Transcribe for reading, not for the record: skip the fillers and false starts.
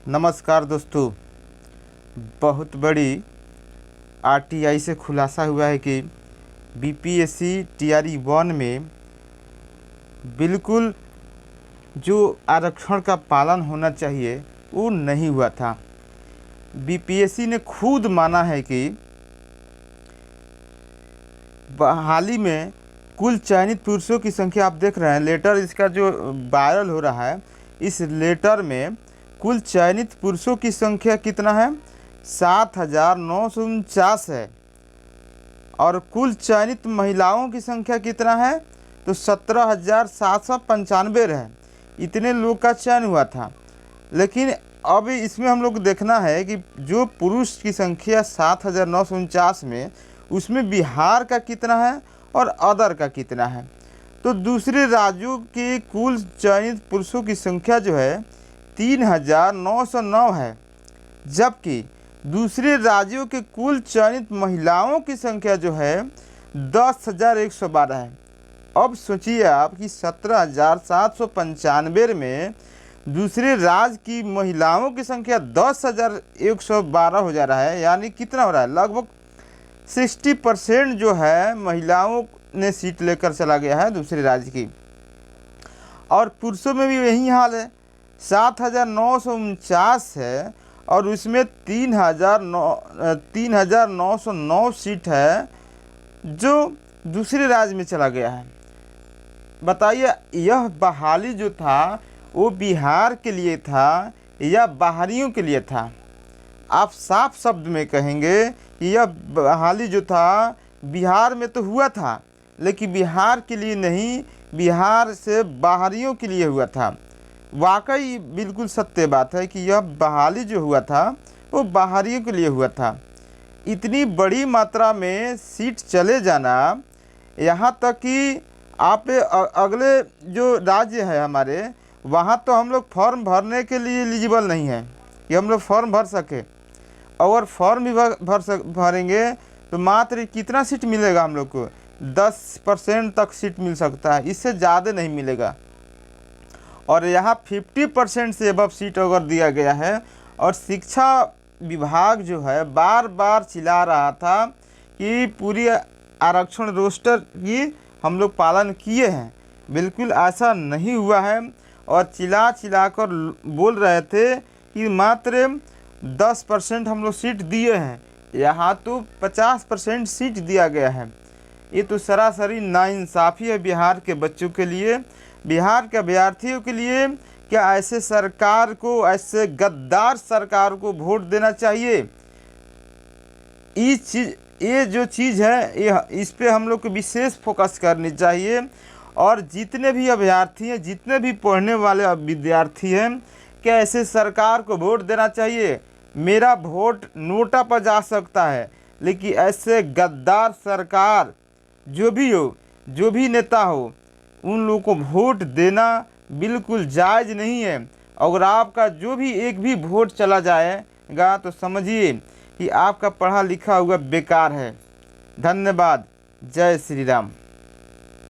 नमस्कार दोस्तों। बहुत बड़ी आरटीआई से खुलासा हुआ है कि बीपीएससी टीआरई 1 में बिल्कुल जो आरक्षण का पालन होना चाहिए वो नहीं हुआ था। बीपीएससी ने खुद माना है कि हाल ही में कुल चयनित पुरुषों की संख्या, आप देख रहे हैं लेटर इसका जो वायरल हो रहा है, इस लेटर में कुल चयनित पुरुषों की संख्या कितना है? 7,949 है। और कुल चयनित महिलाओं की संख्या कितना है? तो 17,795 है। इतने लोग का चयन हुआ था। लेकिन अब इसमें हम लोग देखना है कि जो पुरुष की संख्या 7,949 में, उसमें बिहार का कितना है और अदर का कितना है। तो दूसरे राज्यों के कुल चयनित पुरुषों की संख्या जो है 3,909 है, जबकि दूसरे राज्यों के कुल चयनित महिलाओं की संख्या जो है 10,112 है। अब सोचिए आप कि 17,795 में दूसरे राज्य की महिलाओं की संख्या 10,112 हो जा रहा है। यानी कितना हो रहा है? लगभग 60% जो है महिलाओं ने सीट लेकर चला गया है दूसरे राज्य की। और पुरुषों में भी यही हाल है, 7,949 है और उसमें 3,909 सीट है जो दूसरे राज्य में चला गया है। बताइए, यह बहाली जो था वो बिहार के लिए था या बाहरियों के लिए था? आप साफ शब्द में कहेंगे कि यह बहाली जो था बिहार में तो हुआ था, लेकिन बिहार के लिए नहीं, बिहार से बाहरियों के लिए हुआ था। वाकई बिल्कुल सत्य बात है कि यह बहाली जो हुआ था वो बाहरियों के लिए हुआ था। इतनी बड़ी मात्रा में सीट चले जाना, यहाँ तक कि आप अगले जो राज्य है हमारे, वहाँ तो हम लोग फॉर्म भरने के लिए एलिजिबल नहीं है कि हम लोग फॉर्म भर सके। और फॉर्म भी भरेंगे तो मात्र कितना सीट मिलेगा हम लोग को? 10% तक सीट मिल सकता है, इससे ज़्यादा नहीं मिलेगा। और यहाँ 50% से अबव सीट अगर दिया गया है। और शिक्षा विभाग जो है बार बार चिल्ला रहा था कि पूरी आरक्षण रोस्टर की हम लोग पालन किए हैं, बिल्कुल ऐसा नहीं हुआ है। और चिल्ला कर बोल रहे थे कि मात्र 10% हम लोग सीट दिए हैं, यहाँ तो 50% सीट दिया गया है। ये तो सरासरी नाइंसाफ़ी है बिहार के बच्चों के लिए, बिहार के अभ्यर्थियों के लिए। क्या ऐसे सरकार को, ऐसे गद्दार सरकार को वोट देना चाहिए? ये जो चीज़ है, इस पे हम लोग को विशेष फोकस करनी चाहिए। और जितने भी अभ्यर्थी हैं, जितने भी पढ़ने वाले विद्यार्थी हैं, क्या ऐसे सरकार को वोट देना चाहिए? मेरा वोट नोटा पर जा सकता है, लेकिन ऐसे गद्दार सरकार जो भी हो, जो भी नेता हो, उन लोगों को वोट देना बिल्कुल जायज़ नहीं है। अगर आपका जो भी एक भी वोट चला जाएगा तो समझिए कि आपका पढ़ा लिखा हुआ बेकार है। धन्यवाद। जय श्री राम।